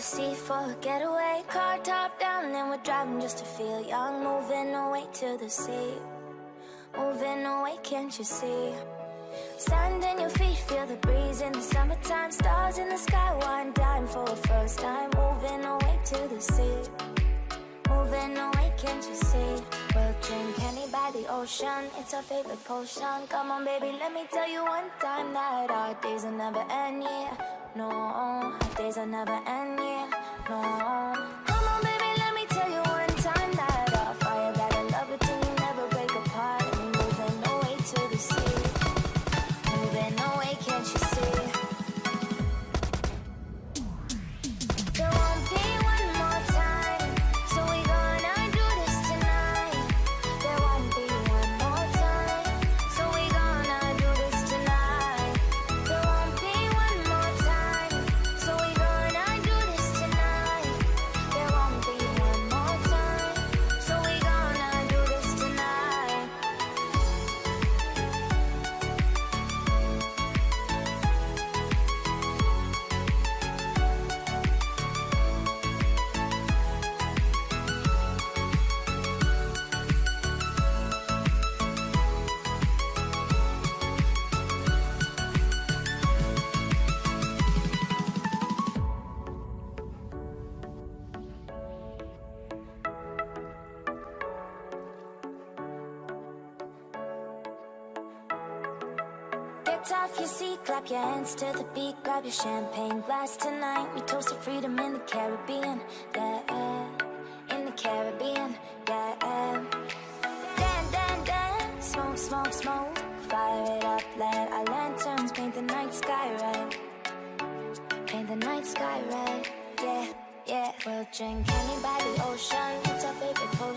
the sea for a getaway. Car top down and we're driving just to feel young. Moving away to the sea, moving away, can't you see? Sand in your feet, feel the breeze in the summertime. Stars in the sky, one dime for a first time. Moving away to the sea, moving away, can't you see? We'll drink honey by the ocean, it's our favorite potion. Come on baby, let me tell you one time that our days will never end, yeah. No, our days will never end, yeah. No. Come on baby, let me tell you one time that our fire got a love it till you never break apart. And we're moving away to the sea, moving away, can't you see? There won't be one more time, so we gonna do this tonight. There won't be one more time, so we gonna do this tonight. There won't be one more time, so we gonna do this tonight. There won't be one more time, so we gonna do this tonight. Get off your seat, clap your hands to the beat. Grab your champagne glass tonight. We toast to freedom in the Caribbean, yeah. In the Caribbean, yeah. Dance, dance, dance, smoke, smoke, smoke. Fire it up, let our lanterns paint the night sky red. Paint the night sky red, yeah, yeah. We'll drink honey by the ocean, it's our favorite potion.